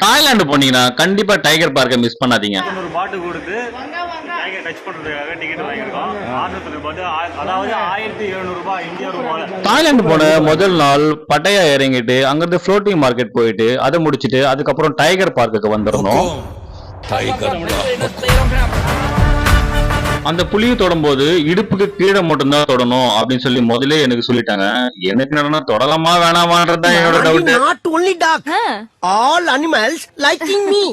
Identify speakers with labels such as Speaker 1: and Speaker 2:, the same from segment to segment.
Speaker 1: Thailand போனீங்கன்னா கண்டிப்பா tiger பார்க்க மிஸ் பண்ணாதீங்க.
Speaker 2: ஒரு பாட்டு கொடுத்து டைகர் டச் பண்றதுக்காக டிக்கெட் வாங்கியிருக்கோம். ஆர்டர் பாட்டு அதாவது 1700 ரூபாய் இந்தியா ரூபாய்.
Speaker 1: தாய்லாந்து போன முதல் நாள் பட்டையா இறங்கிட்டு அங்கிருந்து ஃப்ளோட்டிங் மார்க்கெட் போயிட்டு அதை முடிச்சுட்டு அதுக்கப்புறம் டைகர் பார்க்குக்கு வந்துடணும். அந்த புளியை தொடும்போது இடுப்புக்கு கீழே மட்டும்தான் தொடணும் அப்படின்னு சொல்லி முதல்ல எனக்கு சொல்லிட்டாங்க. எனக்கு என்னன்னா தொடலாமா வேணாமான்றதுதான் என்னோட doubt.
Speaker 3: Not only dog, all animals liking me.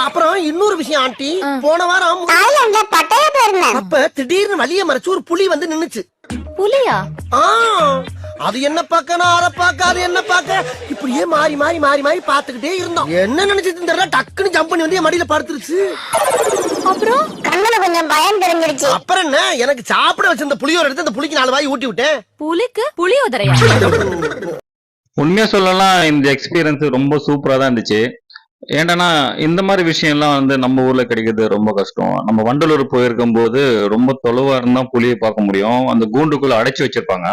Speaker 3: அப்புறம் இன்னொரு விஷயம் ஆண்டி, போன வாரம்
Speaker 4: தாய்லாந்துல பட்டைய போயிருந்தேன்.
Speaker 3: அப்ப திடீர்னு வழிய மறைச்சு ஒரு புலி வந்து நின்னுச்சு.
Speaker 4: புலியா?
Speaker 3: அது என்ன பார்க்க, நான் அரை பார்க்க, அது என்ன பார்க்க, இப்படியே மாறி மாறி மாறி மாறி பாத்துக்கிட்டே இருந்தோம். என்ன நினைச்சிட்டு தெரியல, டக்குன்னு ஜம்ப் பண்ணி வந்து என் மடியில படுத்துருச்சு.
Speaker 4: அப்புறம் கண்ணுல கொஞ்சம் பயம் தெரிஞ்சிருச்சு.
Speaker 3: அப்புறம் என்ன, எனக்கு சாப்பிட வச்சிருந்த புளியோர எடுத்து அந்த புலிக்கு 4 வாய் ஊட்டி விட்டேன்.
Speaker 4: புலிக்கு புளியோதரையா?
Speaker 1: உண்மையா சொல்லலாம், இந்த எக்ஸ்பீரியன்ஸ் ரொம்ப சூப்பரா தான் இருந்துச்சு. ஏன்டனா இந்த மாதிரி விஷயம்லாம் வந்து நம்ம ஊர்ல கிடைக்கிறது ரொம்ப கஷ்டம். நம்ம வண்டலூர் போயிருக்கும் போது ரொம்ப தொலைவா இருந்தா புலியை பார்க்க முடியும். அந்த கூண்டுக்குள்ள அடைச்சு வச்சிருப்பாங்க.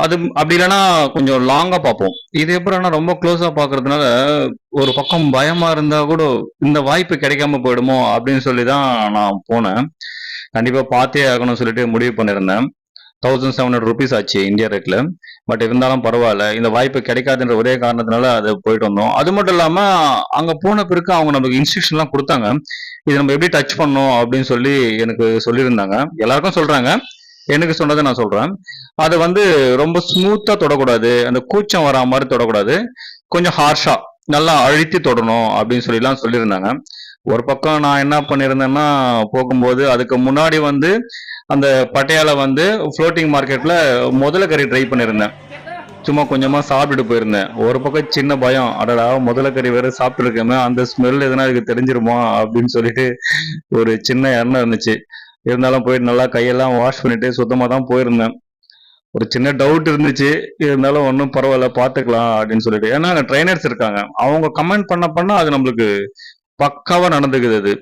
Speaker 1: அது அப்படி இல்லைன்னா கொஞ்சம் லாங்கா பார்ப்போம். இது எப்படின்னா ரொம்ப க்ளோஸா பாக்குறதுனால ஒரு பக்கம் பயமா இருந்தா கூட இந்த வாய்ப்பு கிடைக்காம போயிடுமோ அப்படின்னு சொல்லிதான் நான் போனேன். கண்டிப்பா பார்த்தே ஆகணும்னு சொல்லிட்டு முடிவு பண்ணிருந்தேன். 1700 rupees ஆச்சு இந்தியா ரேட்ல. பட் இருந்தாலும் பரவாயில்ல, இந்த வாய்ப்பு கிடைக்காதுன்ற ஒரே காரணத்தினால அது போயிட்டு வந்தோம். அது மட்டும் இல்லாம அங்க போன பிறகு அவங்க நமக்கு இன்ஸ்ட்ரக்ஷன் எல்லாம் கொடுத்தாங்க. இது நம்ம எப்படி டச் பண்ணோம் அப்படின்னு சொல்லி எனக்கு சொல்லியிருந்தாங்க. எல்லாருக்கும் சொல்றாங்க, எனக்கு சொன்னதை நான் சொல்றேன். அதை வந்து ரொம்ப ஸ்மூத்தா தொடக்கூடாது, அந்த கூச்சம் வரா மாதிரி தொடக்கூடாது, கொஞ்சம் ஹார்ஷா நல்லா அழுத்தி தொடணும் அப்படின்னு சொல்லிலாம் சொல்லியிருந்தாங்க. ஒரு பக்கம் நான் என்ன பண்ணியிருந்தேன்னா, போகும்போது அதுக்கு முன்னாடி வந்து அந்த பட்டையால வந்து ஃப்ளோட்டிங் மார்க்கெட்ல முதல கறி ட்ரை பண்ணியிருந்தேன். சும்மா கொஞ்சமா சாப்பிட்டுட்டு போயிருந்தேன். ஒரு பக்கம் சின்ன பயம், அடடா முதல கறி வேற சாப்பிட்டு இருக்கேன், அந்த ஸ்மெல் எதனா இதுக்கு தெரிஞ்சிருமா அப்படின்னு சொல்லிட்டு ஒரு சின்ன எண்ணம் இருந்துச்சு. இருந்தாலும் போயிட்டு நல்லா கையெல்லாம் வாஷ் பண்ணிட்டு சுத்தமா தான் போயிருந்தேன். ஒரு சின்ன டவுட் இருந்துச்சு, இருந்தாலும் ஒன்றும் பரவாயில்ல பார்த்துக்கலாம் அப்படின்னு சொல்லிட்டு. ஏன்னா அங்கே ட்ரைனர்ஸ் இருக்காங்க, அவங்க கமெண்ட் பண்ண அது நம்மளுக்கு பக்காவா நடந்துக்குது.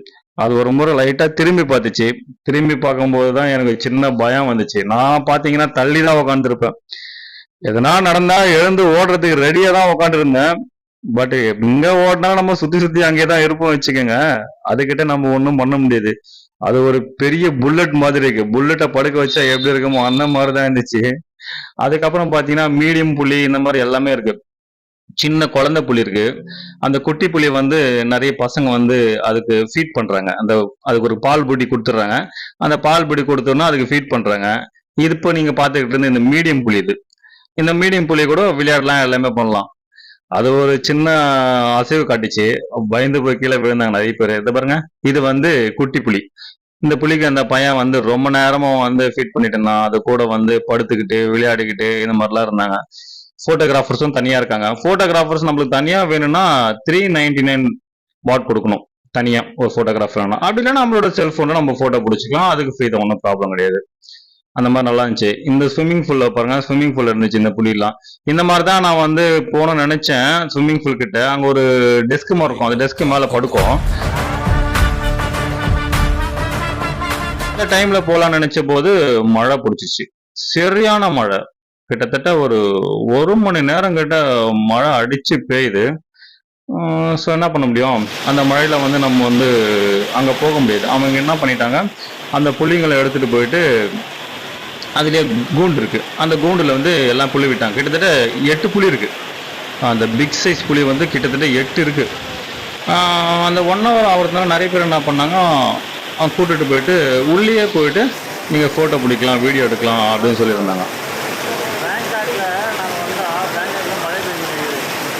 Speaker 1: அது ஒரு முறை லைட்டா திரும்பி பார்த்துச்சு. திரும்பி பார்க்கும்போது தான் எனக்கு சின்ன பயம் வந்துச்சு. நான் பாத்தீங்கன்னா தள்ளி தான் உட்காந்துருப்பேன். எதனா நடந்தா எழுந்து ஓடுறதுக்கு ரெடியா தான் உட்காந்துருந்தேன். பட் எங்க ஓடினா நம்ம சுத்தி சுத்தி அங்கேதான் இருப்போம் வச்சுக்கோங்க. அதுகிட்ட நம்ம ஒன்றும் பண்ண முடியாது. அது ஒரு பெரிய புல்லட் மாதிரி இருக்கு. புல்லட்டை படுக்க வச்சா எப்படி இருக்குமோ அந்த மாதிரிதான் இருந்துச்சு. அதுக்கப்புறம் பாத்தீங்கன்னா மீடியம் புலி இந்த மாதிரி எல்லாமே இருக்கு. சின்ன குழந்தை புலி இருக்கு. அந்த குட்டி புலி வந்து நிறைய பசங்க வந்து அதுக்கு ஃபீட் பண்றாங்க. அதுக்கு ஒரு பால் புடி கொடுத்துட்றாங்க. அந்த பால் புடி கொடுத்தோம்னா அதுக்கு ஃபீட் பண்றாங்க. இது இப்போ நீங்க பாத்துக்கிட்டு இருந்த இந்த மீடியம் புலி, இந்த மீடியம் புலி கூட விளையாடலாம், எல்லாமே பண்ணலாம். அது ஒரு சின்ன அசைவு காட்டுச்சு, பயந்து போய் கீழே விழுந்தாங்க நிறைய பேர். இதை பாருங்க, இது வந்து குட்டி புலி. இந்த புலிக்கு அந்த பையன் வந்து ரொம்ப நேரமா வந்து ஃபீட் பண்ணிட்டு இருந்தான். அது கூட வந்து படுத்துக்கிட்டு விளையாடிக்கிட்டு இந்த மாதிரிலாம் இருந்தாங்க. போட்டோகிராஃபர்ஸும் தனியா இருக்காங்க. போட்டோகிராஃபர்ஸ் நம்மளுக்கு தனியா வேணும்னா 399 பாட் கொடுக்கணும் தனியா ஒரு போட்டோகிராஃபர் வேணும். அப்படி இல்லைன்னா நம்மளோட செல்போன்ல நம்ம போட்டோ பிடிச்சிக்கலாம், அதுக்கு ஃப்ரீ தான், ஒன்றும் ப்ராப்ளம் கிடையாது. அந்த மாதிரி நல்லா இருந்துச்சு. இந்த ஸ்விம்மிங் பூல்ல பாருங்க, ஸ்விம்மிங் பூல் இருந்துச்சு இந்த புலிலாம். இந்த மாதிரி தான் நான் வந்து போகணும்னு நினைச்சேன். ஸ்விம்மிங் பூல் கிட்ட அங்க ஒரு டெஸ்க் மாதிரி இருக்கும், அந்த டெஸ்க் மேல படுக்கும். இந்த டைம்ல போலாம்னு நினைச்ச போது மழை பிடிச்சிச்சு, சரியான மழை. கிட்டத்தட்ட ஒரு மணி நேரம் கிட்ட மழை அடிச்சு பெய்யுது. ஸோ என்ன பண்ண முடியும், அந்த மழையில வந்து நம்ம வந்து அங்க போக முடியாது. அவங்க என்ன பண்ணிட்டாங்க, அந்த புலிங்களை எடுத்துட்டு போயிட்டு அதுலயே கூண்டு இருக்கு, அந்த கூண்டுல வந்து எல்லாம் புலி விட்டாங்க. கிட்டத்தட்ட 8 புலி இருக்கு. அந்த பிக் சைஸ் புலி வந்து கிட்டத்தட்ட 8 இருக்கு. அந்த 1 hour ஆகிறதுனால நிறைய பேர் என்ன பண்ணாங்க, கூட்டிட்டு போயிட்டு உள்ளே போயிட்டு நீங்க போட்டோ பிடிக்கலாம், வீடியோ எடுக்கலாம் அப்படின்னு சொல்லியிருந்தாங்க.
Speaker 2: பேங்காக்ல நாங்கள் வந்தோம். பேங்காக்ல மழை பெய்யுது.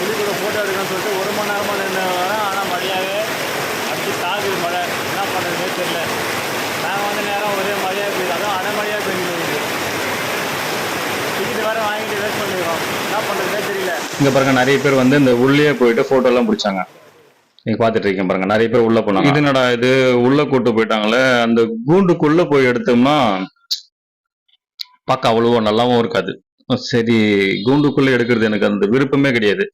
Speaker 2: புலி கூட ஃபோட்டோ எடுக்கணும்னு சொல்லிட்டு 1 மணி நேரமாக நின்று வரேன். ஆனால் மழையாகவே அடிச்சு தாக்குது மழை. என்ன பண்ணுறதுனே தெரியல. நாங்கள் வந்து நேரம் ஒரே மழையாக பெய்யுது, அதுவும் அடைமழையாக பெய்யுது. டிக்கெட் வேறு வாங்கிட்டு வேஸ்ட் பண்ணிடுறோம். என்ன பண்ணுறதுனே தெரியல.
Speaker 1: இங்க பாருங்க, நிறைய பேர் வந்து இந்த உள்ளே போயிட்டு போட்டோ எல்லாம் பிடிச்சாங்க. நீங்க பாத்துட்டு இருக்கீங்க பாருங்க, நிறைய பேர் உள்ள போனாங்க. இது என்னடா இது, உள்ள கூட்டு போயிட்டாங்களே. அந்த கூண்டுக்குள்ள போய் எடுத்தோம்னா பார்க்க அவ்வளவோ நல்லாவும் இருக்காது. சரி, கூண்டுக்குள்ள எடுக்கிறது எனக்கு அந்த விருப்பமே கிடையாது.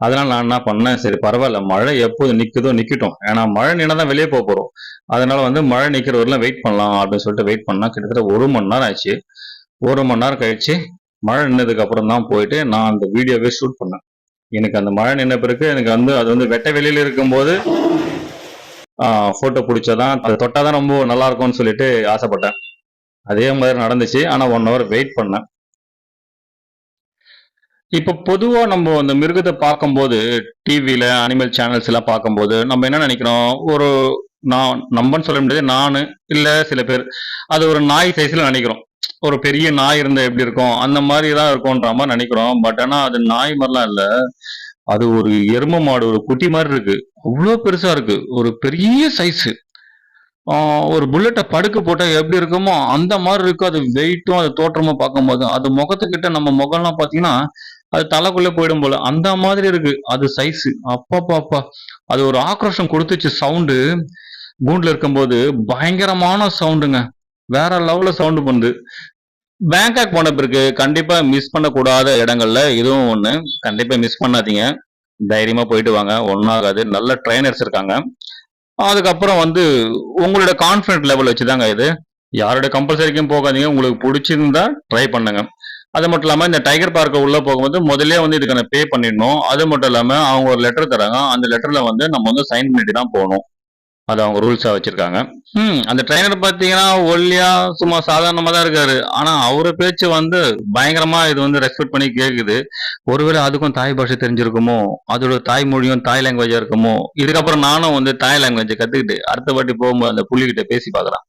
Speaker 1: அதனால நான் என்ன பண்ணேன், சரி பரவாயில்ல, மழை எப்போது நிக்குதோ நிக்கட்டும், ஏன்னா மழை நின்னா தான் வெளியே போக போறோம். அதனால வந்து மழை நிக்கிற வரலாம் வெயிட் பண்ணலாம் அப்படின்னு சொல்லிட்டு வெயிட் பண்ணா. கிட்டத்தட்ட 1 மணி நேரம் ஆச்சு. 1 மணி நேரம் கழிச்சு மழை நின்னதுக்கு அப்புறம் தான் போயிட்டு நான் அந்த வீடியோவே ஷூட் பண்ணேன். எனக்கு அந்த மழை நின்ன பிறகு எனக்கு வந்து அது வந்து வெட்ட வெளியில இருக்கும்போது போட்டோ பிடிச்சாதான் அதை தொட்டாதான் ரொம்ப நல்லா இருக்கும்னு சொல்லிட்டு ஆசைப்பட்டேன். அதே மாதிரி நடந்துச்சு. ஆனா 1 hour வெயிட் பண்ணேன். இப்ப பொதுவா நம்ம அந்த மிருகத்தை பார்க்கும்போது டிவில அனிமல் சேனல்ஸ் எல்லாம் பார்க்கும்போது நம்ம என்ன நினைக்கிறோம், ஒரு நம்பன்னு சொல்ல முடியாது, நானு இல்ல சில பேர் அது ஒரு நாய் சைஸ்ல நினைக்கிறோம். ஒரு பெரிய நாய் இருந்தா எப்படி இருக்கும் அந்த மாதிரி தான் இருக்கும்ன்ற மாதிரி நினைக்கிறோம். பட் ஆனா அது நாய் மாதிரிலாம் இல்ல. அது ஒரு எருமை மாடு, ஒரு குட்டி மாதிரி இருக்கு. அவ்வளோ பெருசா இருக்கு. ஒரு பெரிய சைஸ். ஒரு புல்லட்ட படுக்க போட்டா எப்படி இருக்குமோ அந்த மாதிரி இருக்கு. அது வெயிட்டும் அது தோற்றமும் பார்க்கும்போது அது முகத்துக்கிட்ட நம்ம முகம்லாம் பாத்தீங்கன்னா அது தலைக்குள்ள போயிடும் போல அந்த மாதிரி இருக்கு. அது சைஸ் அப்பா அது ஒரு ஆக்ரோஷம் கொடுத்துச்சு. சவுண்டு கூண்டுல இருக்கும்போது பயங்கரமான சவுண்டுங்க. வேற லெவல்ல சவுண்டு பண்ணுது. பேங்காக் போன பிறகு கண்டிப்பா மிஸ் பண்ணக்கூடாத இடங்கள்ல இதுவும் ஒண்ணு. கண்டிப்பா மிஸ் பண்ணாதீங்க. தைரியமா போயிட்டு வாங்க. ஒன்னும் ஆகாது. நல்ல ட்ரைனர்ஸ் இருக்காங்க. அதுக்கப்புறம் வந்து உங்களோட கான்ஃபிடன்ட் லெவல் வச்சுதாங்க இது. யாரோட கம்பல்சரிக்கும் போகாதீங்க. உங்களுக்கு பிடிச்சிருந்தா ட்ரை பண்ணுங்க. அது மட்டும் இல்லாம இந்த டைகர் பார்க்க உள்ள போகும்போது முதல்லயே வந்து இதுக்கான பே பண்ணிடணும். அது மட்டும் இல்லாம அவங்க ஒரு லெட்டர் தராங்க. அந்த லெட்டர்ல வந்து நம்ம வந்து சைன் பண்ணிட்டு தான் போகணும். அது அவங்க ரூல்ஸா வச்சிருக்காங்க. அந்த ட்ரைனர் பாத்தீங்கன்னா ஒல்லியா சும்மா சாதாரணமா தான் இருக்காரு. ஆனா அவரு பேச்சு வந்து பயங்கரமா இது வந்து ரெஸ்பெக்ட் பண்ணி கேக்குது. ஒருவேளை அதுக்கும் தாய் பாஷை தெரிஞ்சிருக்குமோ, அதோட தாய்மொழியும் தாய் லாங்குவேஜா இருக்குமோ. இதுக்கப்புறம் நானும் வந்து தாய் லாங்குவேஜ் கத்துக்கிட்டு அடுத்த வாட்டி போகும்போது அந்த புள்ளிகிட்ட பேசி பார்க்கலாம்.